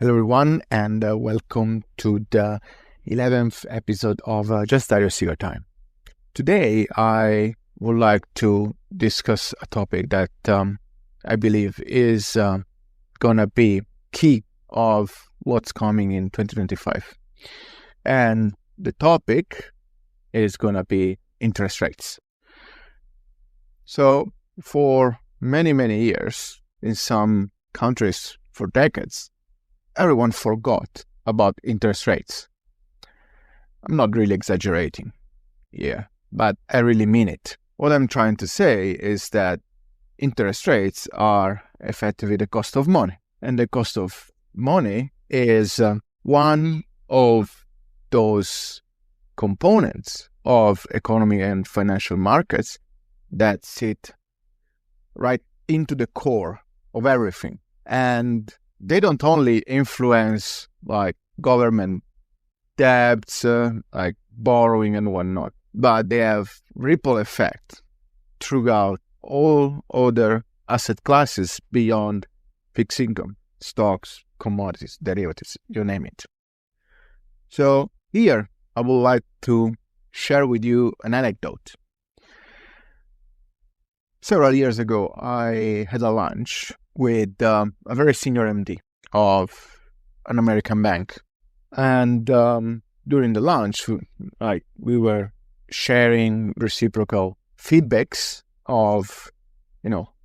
Hello everyone, and welcome to the 11th episode of JustDario Cigar Time. Today, I would like to discuss a topic that I believe is going to be key of what's coming in 2025. And the topic is going to be interest rates. So, for many, many years, in some countries for decades, everyone forgot about interest rates. I'm not really exaggerating here, but I really mean it. What I'm trying to say is that interest rates are effectively the cost of money. And the cost of money is one of those components of economy and financial markets that sit right into the core of everything. And they don't only influence like government debts, like borrowing and whatnot, but they have ripple effect throughout all other asset classes beyond fixed income, stocks, commodities, derivatives, you name it. So here I would like to share with you an anecdote. Several years ago, I had a lunch with a very senior MD of an American bank. And during the lunch, we were sharing reciprocal feedbacks of,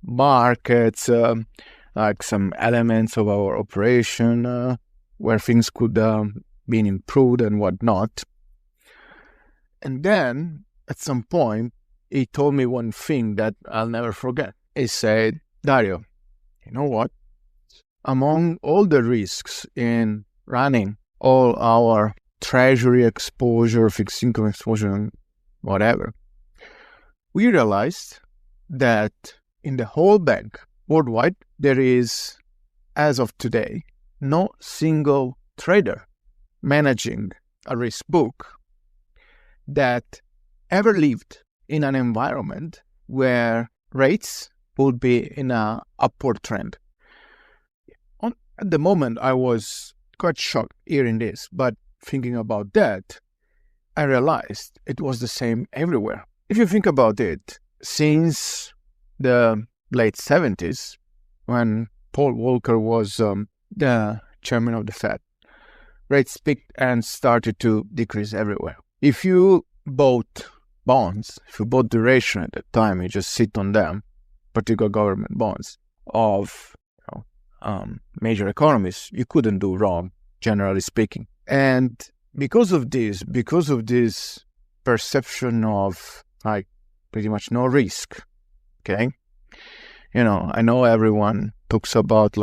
markets, like some elements of our operation, where things could be improved and whatnot. And then at some point, he told me one thing that I'll never forget. He said, "Dario, you know what? Among all the risks in running all our treasury exposure, fixed income exposure, and whatever, we realized that in the whole bank worldwide, there is, as of today, no single trader managing a risk book that ever lived in an environment where rates would be in an upward trend." At the moment, I was quite shocked hearing this, but thinking about that, I realized it was the same everywhere. If you think about it, since the late 70s, when Paul Volcker was the chairman of the Fed, rates peaked and started to decrease everywhere. If you bought bonds, if you bought duration at the time, you just sit on them, particular government bonds of major economies, you couldn't do wrong, generally speaking. And because of this perception of pretty much no risk, okay? I know everyone talks about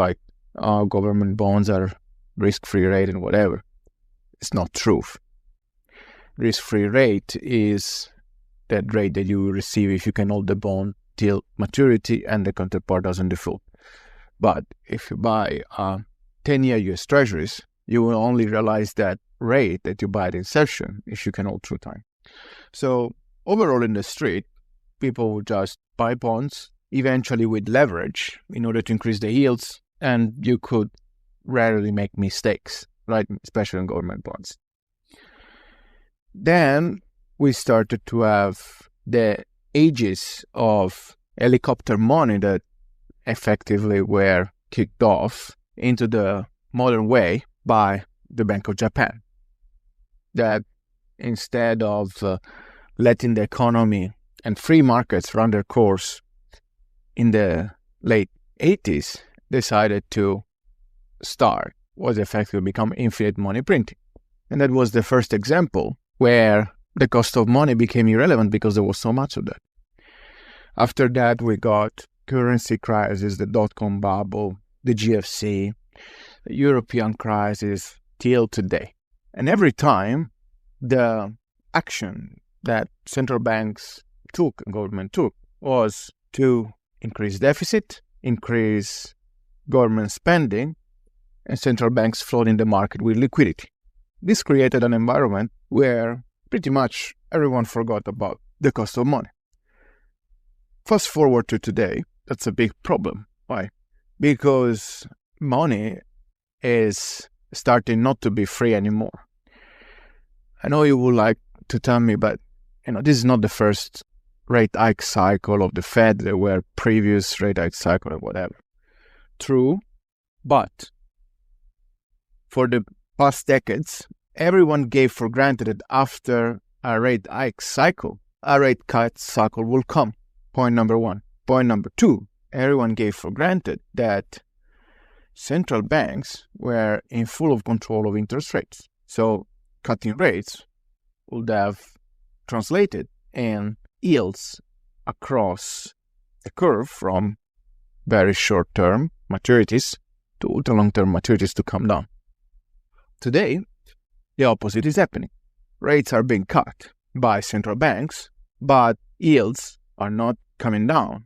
government bonds are risk-free rate and whatever. It's not true. Risk-free rate is that rate that you receive if you can hold the bond till maturity and the counterpart doesn't default. But if you buy 10-year US Treasuries, you will only realize that rate that you buy at inception if you can hold through time. So overall in the street, people would just buy bonds, eventually with leverage in order to increase the yields, and you could rarely make mistakes, right? Especially in government bonds. Then we started to have the ages of helicopter money that effectively were kicked off into the modern way by the Bank of Japan. That instead of letting the economy and free markets run their course in the late 80s, decided to start what effectively become infinite money printing. And that was the first example where the cost of money became irrelevant because there was so much of that. After that, we got currency crisis, the dot-com bubble, the GFC, the European crisis, till today. And every time, the action that central banks took and government took was to increase deficit, increase government spending, and central banks flooding the market with liquidity. This created an environment where pretty much everyone forgot about the cost of money. Fast forward to today, that's a big problem. Why? Because money is starting not to be free anymore. I know you would like to tell me, but this is not the first rate hike cycle of the Fed. There were previous rate hike cycle or whatever. True, but for the past decades, everyone gave for granted that after a rate hike cycle, a rate cut cycle will come. Point number one. Point number two, everyone gave for granted that central banks were in full of control of interest rates. So cutting rates would have translated in yields across the curve from very short-term maturities to ultra-long-term maturities to come down. Today, the opposite is happening. Rates are being cut by central banks, but yields are not coming down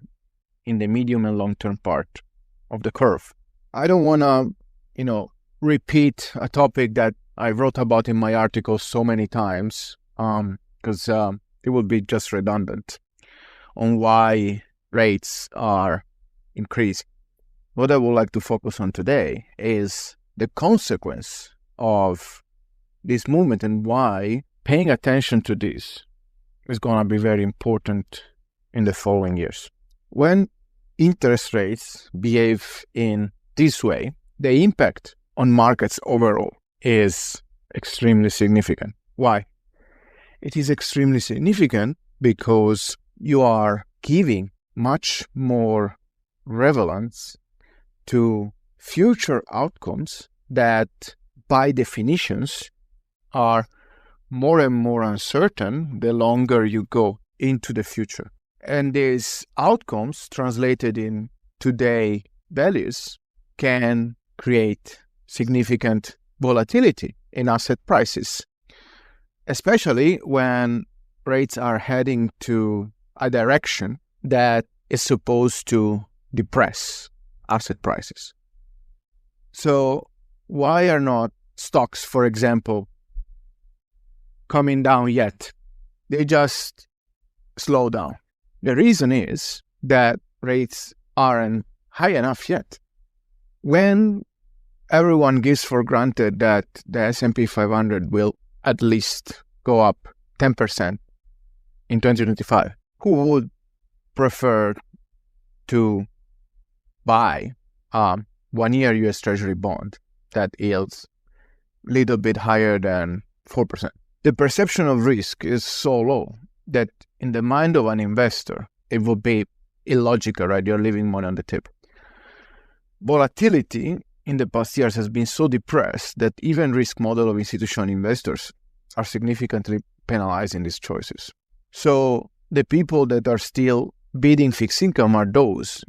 in the medium and long-term part of the curve. I don't want to, repeat a topic that I wrote about in my article so many times, because it would be just redundant on why rates are increasing. What I would like to focus on today is the consequence of this movement and why paying attention to this is going to be very important in the following years. When interest rates behave in this way, the impact on markets overall is extremely significant. Why? It is extremely significant because you are giving much more relevance to future outcomes that, by definitions, are more and more uncertain the longer you go into the future. And these outcomes, translated in today values, can create significant volatility in asset prices, especially when rates are heading to a direction that is supposed to depress asset prices. So why are not stocks, for example, coming down yet? They just slow down. The reason is that rates aren't high enough yet. When everyone gives for granted that the S&P 500 will at least go up 10% in 2025, who would prefer to buy a 1-year US Treasury bond that yields a little bit higher than 4%? The perception of risk is so low that in the mind of an investor, it would be illogical, right? You're leaving money on the table. Volatility in the past years has been so depressed that even risk model of institutional investors are significantly penalized in these choices. So the people that are still bidding fixed income are those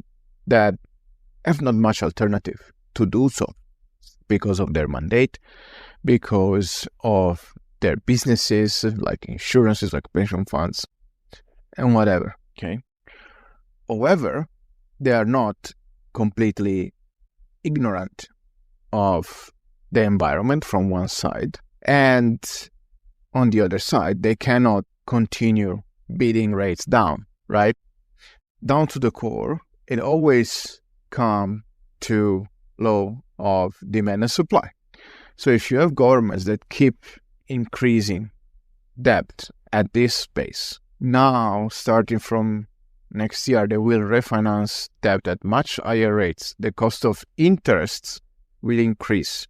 that have not much alternative to do so because of their mandate, because of their businesses, like insurances, like pension funds, and whatever, okay? However, they are not completely ignorant of the environment from one side, and on the other side, they cannot continue bidding rates down, right? Down to the core, it always comes to law of demand and supply. So if you have governments that keep increasing debt at this pace, now starting from next year, they will refinance debt at much higher rates. The cost of interests will increase.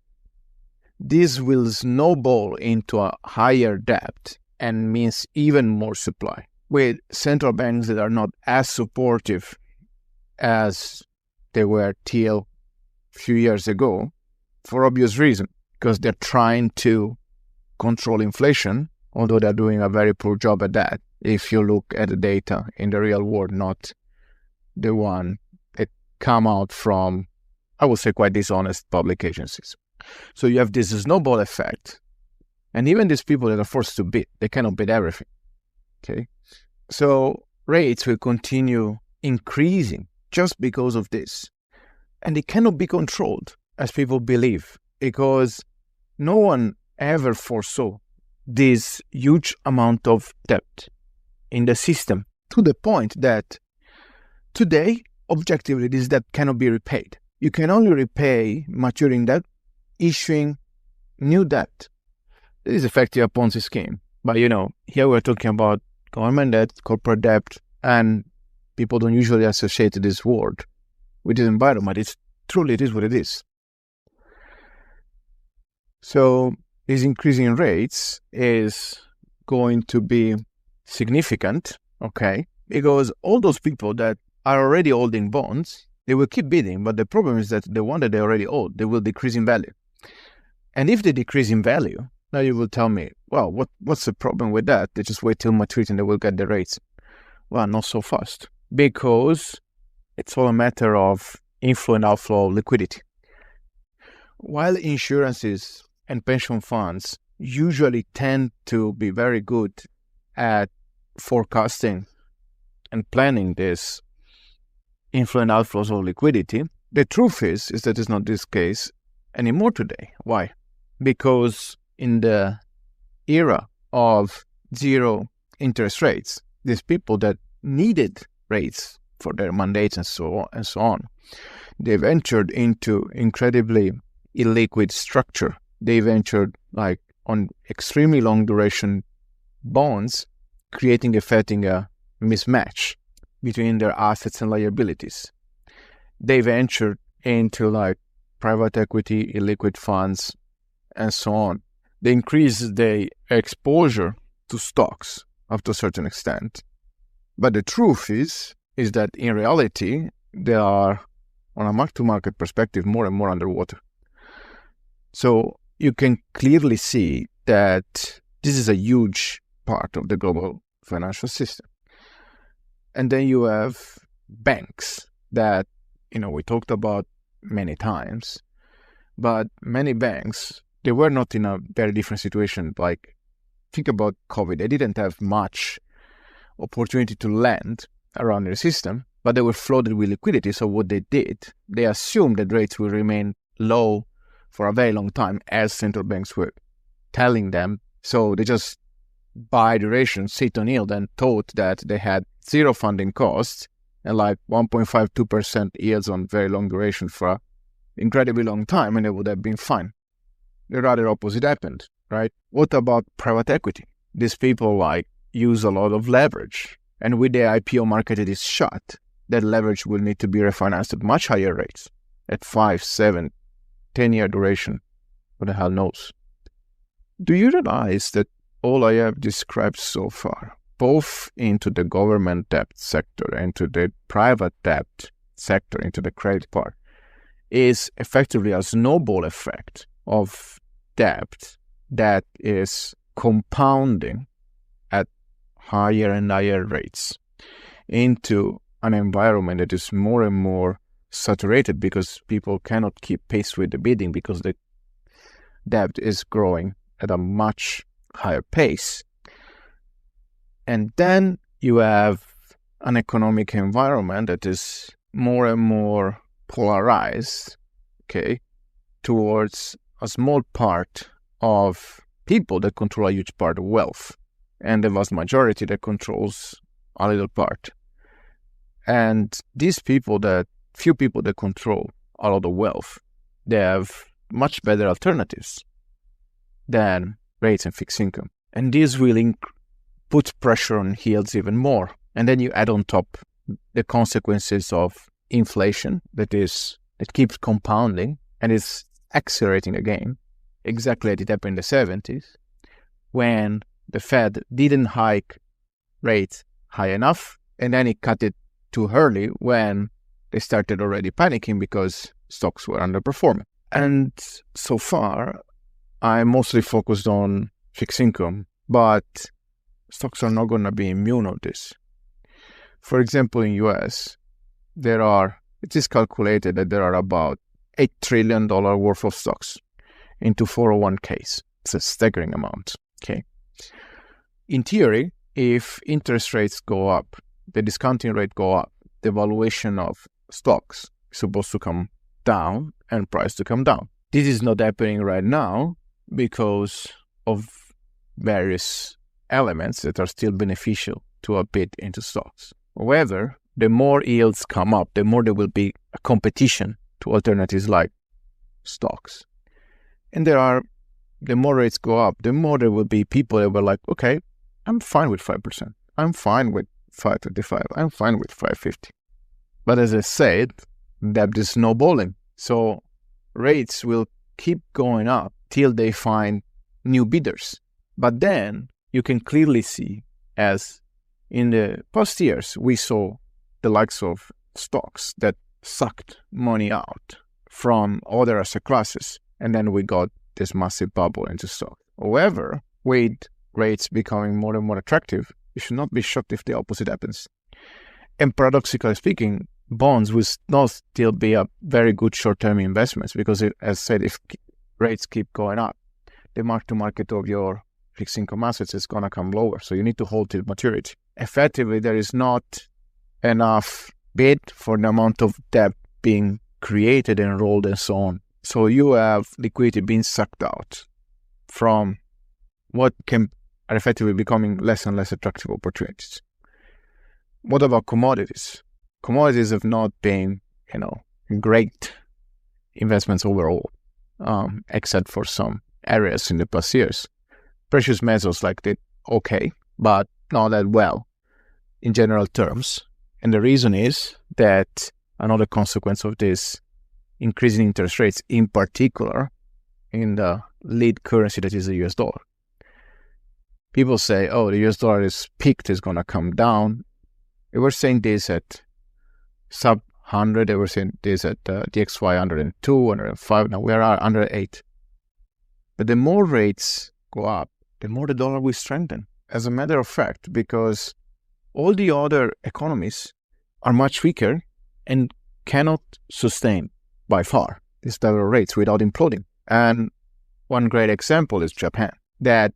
This will snowball into a higher debt and means even more supply, with central banks that are not as supportive as they were till a few years ago, for obvious reason, because they're trying to control inflation, although they're doing a very poor job at that. If you look at the data in the real world, not the one that come out from, I would say, quite dishonest public agencies. So you have this snowball effect. And even these people that are forced to bid, they cannot bid everything. Okay? So rates will continue increasing just because of this. And it cannot be controlled, as people believe, because no one ever foresaw this huge amount of debt in the system, to the point that today, objectively, this debt cannot be repaid. You can only repay maturing debt issuing new debt. This is effectively a Ponzi scheme. But, here we're talking about government debt, corporate debt, and people don't usually associate this word with this environment. It is what it is. So these increasing rates is going to be significant, okay? Because all those people that are already holding bonds, they will keep bidding, but the problem is that the one that they already owed, they will decrease in value. And if they decrease in value, now you will tell me, well, what's the problem with that? They just wait till maturity and they will get the rates. Well, not so fast, because it's all a matter of inflow and outflow of liquidity. While insurances and pension funds usually tend to be very good at forecasting and planning this inflow and outflows of liquidity, the truth is that it's not this case anymore today. Why? Because in the era of zero interest rates, these people that needed rates for their mandates and so on, they ventured into incredibly illiquid structure. They ventured on extremely long duration bonds, creating a mismatch between their assets and liabilities. They ventured into private equity, illiquid funds, and so on. They increased their exposure to stocks up to a certain extent. But the truth is that in reality, they are, on a mark-to-market perspective, more and more underwater. So you can clearly see that this is a huge part of the global financial system. And then you have banks that, we talked about many times, but many banks, they were not in a very different situation. Think about COVID. They didn't have much opportunity to lend around their system, but they were flooded with liquidity. So what they did, they assumed that rates will remain low for a very long time, as central banks were telling them. So they just buy duration, sit on yield, and thought that they had zero funding costs and 1.52% yields on very long duration for an incredibly long time, and they would have been fine. The rather opposite happened, right? What about private equity? These people use a lot of leverage, and with the IPO market it is shut, that leverage will need to be refinanced at much higher rates, at 5, 7, 10-year duration. Who the hell knows? Do you realize that all I have described so far, both into the government debt sector and to the private debt sector, into the credit part, is effectively a snowball effect of debt that is compounding at higher and higher rates into an environment that is more and more saturated because people cannot keep pace with the bidding because the debt is growing at a much higher pace. And then you have an economic environment that is more and more polarized, towards a small part of people that control a huge part of wealth, and the vast majority that controls a little part. And these people few people that control a lot of wealth, they have much better alternatives than rates and fixed income. And this will put pressure on yields even more. And then you add on top the consequences of inflation that keeps compounding and is accelerating again, exactly as it happened in the 70s, when the Fed didn't hike rates high enough, and then it cut it too early when they started already panicking because stocks were underperforming. And so far, I'm mostly focused on fixed income, but stocks are not going to be immune of this. For example, in US, it is calculated that there are about $8 trillion worth of stocks into 401ks. It's a staggering amount, In theory, if interest rates go up, the discounting rate go up, the valuation of stocks is supposed to come down and price to come down. This is not happening right now because of various elements that are still beneficial to a bid into stocks. However, the more yields come up, the more there will be a competition to alternatives like stocks. And the more rates go up, the more there will be people that were like, okay, I'm fine with 5%. I'm fine with 5.25. I'm fine with 5.50. But as I said, debt is snowballing. So rates will keep going up till they find new bidders. But then you can clearly see, as in the past years, we saw the likes of stocks that sucked money out from other asset classes. And then we got this massive bubble into stock. However, with rates becoming more and more attractive, you should not be shocked if the opposite happens. And paradoxically speaking, bonds will not still be a very good short-term investments because, as I said, if rates keep going up, the mark-to-market of your fixed income assets is going to come lower. So you need to hold till maturity. Effectively, there is not enough bid for the amount of debt being created and rolled and so on. So you have liquidity being sucked out from what are effectively becoming less and less attractive opportunities. What about commodities? Commodities have not been, great investments overall, except for some areas in the past years. Precious metals did okay, but not that well in general terms. And the reason is that another consequence of this increasing interest rates, in particular in the lead currency that is the US dollar. People say, oh, the US dollar is peaked, it's going to come down. They were saying this at sub 100, they were saying this at DXY 102, 105, now we are under 8. But the more rates go up, the more the dollar will strengthen. As a matter of fact, because all the other economies are much weaker and cannot sustain by far these level of rates without imploding. And one great example is Japan, that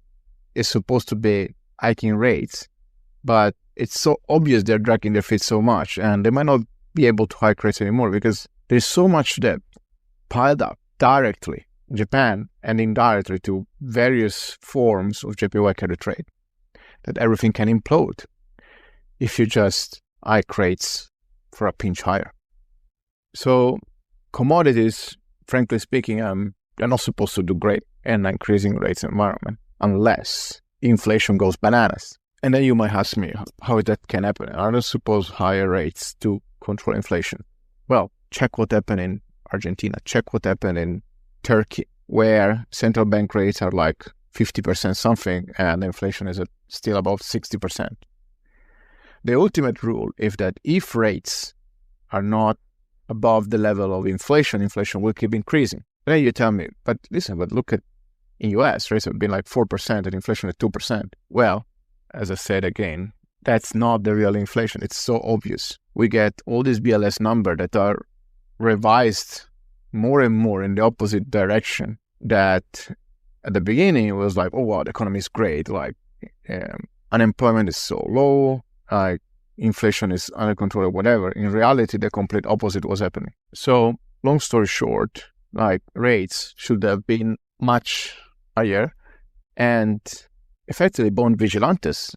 is supposed to be hiking rates, but it's so obvious they're dragging their feet so much, and they might not be able to hike rates anymore because there's so much debt piled up directly in Japan and indirectly to various forms of JPY carry trade that everything can implode if you just hike rates for a pinch higher. So commodities, frankly speaking, they're not supposed to do great in an increasing rates environment unless inflation goes bananas. And then you might ask me how that can happen. Are they supposed higher rates to control inflation? Well, check what happened in Argentina. Check what happened in Turkey, where central bank rates are 50% something and inflation is still about 60%. The ultimate rule is that if rates are not above the level of inflation, inflation will keep increasing. Then you tell me, but look at in US, rates have been 4% and inflation at 2%. Well, as I said again, that's not the real inflation. It's so obvious. We get all these BLS numbers that are revised more and more in the opposite direction. That at the beginning it was oh wow, the economy is great. Unemployment is so low. Inflation is under control or whatever. In reality, the complete opposite was happening. So, long story short, rates should have been much higher, and effectively bond vigilantes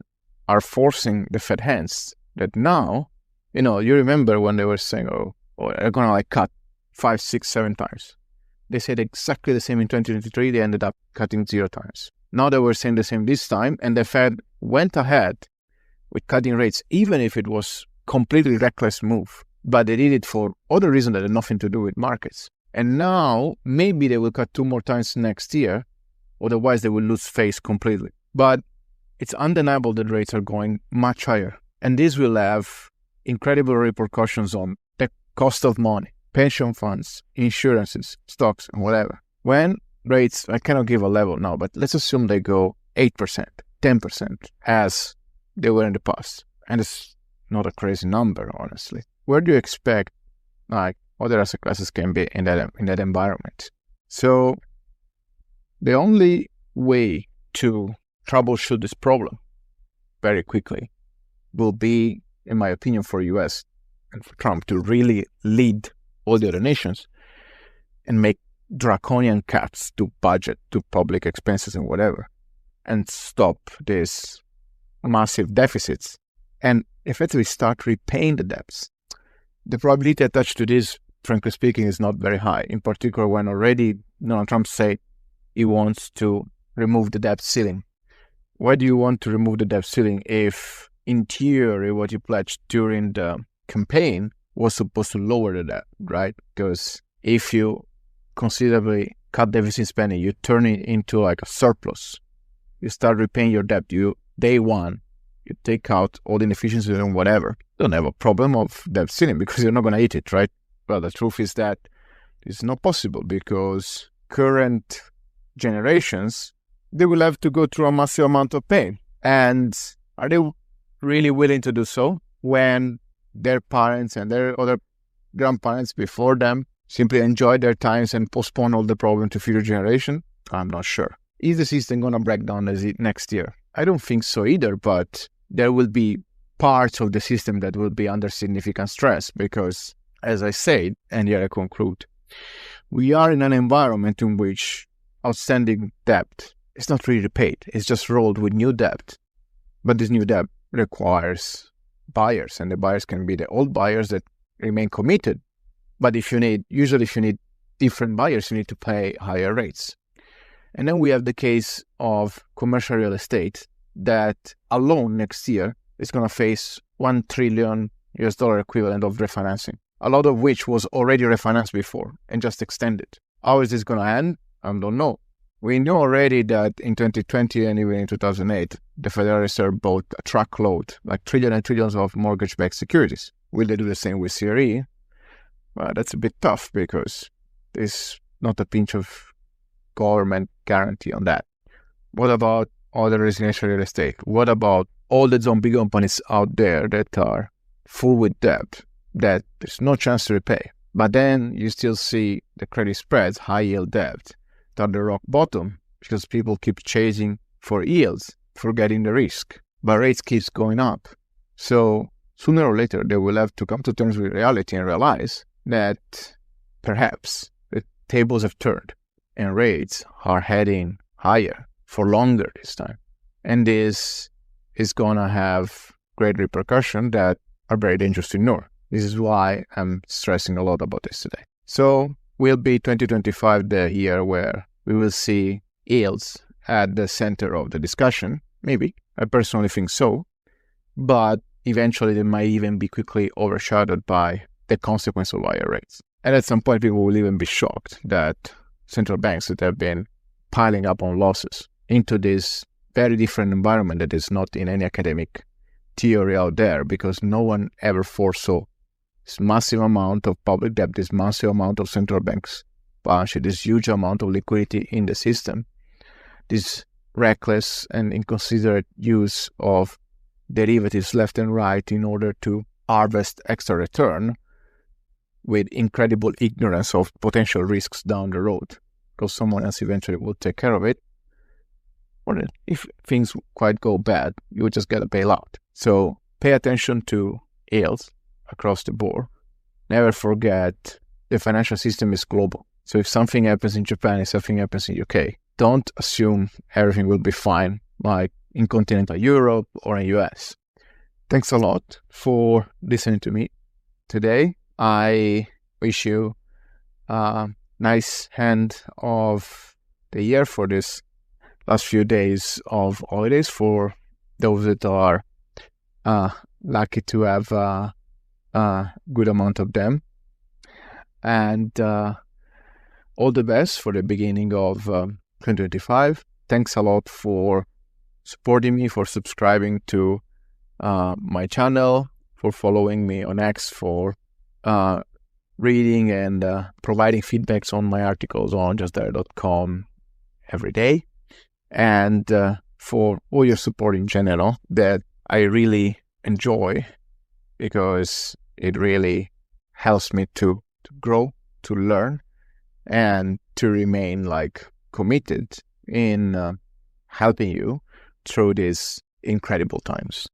are forcing the Fed hands that now, you remember when they were saying, oh they're going to cut 5, 6, 7 times. They said exactly the same in 2023. They ended up cutting 0 times. Now they were saying the same this time, and the Fed went ahead with cutting rates, even if it was completely reckless move. But they did it for other reasons that had nothing to do with markets. And now, maybe they will cut 2 more times next year, otherwise they will lose face completely. But it's undeniable that rates are going much higher. And this will have incredible repercussions on the cost of money, pension funds, insurances, stocks, and whatever. When rates, I cannot give a level now, but let's assume they go 8%, 10%, as they were in the past. And it's not a crazy number, honestly. Where do you expect other asset classes can be in that environment? So the only way to troubleshoot this problem very quickly will be, in my opinion, for US and for Trump to really lead all the other nations and make draconian cuts to budget, to public expenses and whatever, and stop these massive deficits and effectively start repaying the debts. The probability attached to this, frankly speaking, is not very high, in particular when already Donald Trump said he wants to remove the debt ceiling. Why do you want to remove the debt ceiling if, in theory, what you pledged during the campaign was supposed to lower the debt, right? Because if you considerably cut deficit spending, you turn it into like a surplus. You start repaying your debt. Day one, you take out all the inefficiencies and whatever. You don't have a problem of debt ceiling because you're not going to eat it, right? But the truth is that it's not possible because current generations, they will have to go through a massive amount of pain. And are they really willing to do so when their parents and their other grandparents before them simply enjoy their times and postpone all the problem to future generation? I'm not sure. Is the system going to break down next year? I don't think so either, but there will be parts of the system that will be under significant stress because, as I said, and here I conclude, we are in an environment in which outstanding debt is not really repaid. It's just rolled with new debt. But this new debt requires buyers, and the buyers can be the old buyers that remain committed. But if you need different buyers, you need to pay higher rates. And then we have the case of commercial real estate that alone next year is going to face $1 trillion equivalent of refinancing, a lot of which was already refinanced before and just extended. How is this going to end? I don't know. We know already that in 2020 and even in 2008, the Federal Reserve bought a truckload, like trillions and trillions of mortgage-backed securities. Will they do the same with CRE? Well, that's a bit tough because there's not a pinch of government guarantee on that. What about other residential real estate? What about all the zombie companies out there that are full with debt that there's no chance to repay? But then you still see the credit spreads, high yield debt, at the rock bottom because people keep chasing for yields, forgetting the risk. But rates keeps going up. So sooner or later, they will have to come to terms with reality and realize that perhaps the tables have turned and rates are heading higher for longer this time. And this is going to have great repercussions that are very dangerous to ignore. This is why I'm stressing a lot about this today. So will be 2025 the year where we will see yields at the center of the discussion? Maybe. I personally think so. But eventually they might even be quickly overshadowed by the consequence of higher rates. And at some point people will even be shocked that central banks that have been piling up on losses into this very different environment that is not in any academic theory out there because no one ever foresaw this massive amount of public debt, this massive amount of central banks balance sheet, this huge amount of liquidity in the system, this reckless and inconsiderate use of derivatives left and right in order to harvest extra return with incredible ignorance of potential risks down the road because someone else eventually will take care of it. Or if things quite go bad, you will just get a bailout. So pay attention to yields across the board. Never forget the financial system is global. So if something happens in Japan, if something happens in UK, don't assume everything will be fine like in continental Europe or in US. Thanks a lot for listening to me today. I wish you a nice end of the year for this last few days of holidays for those that are lucky to have a good amount of them. And all the best for the beginning of 2025. Thanks a lot for supporting me, for subscribing to my channel, for following me on X, for reading and providing feedbacks on my articles on JustDario.com every day, and for all your support in general that I really enjoy because it really helps me to grow, to learn, and to remain committed in helping you through these incredible times.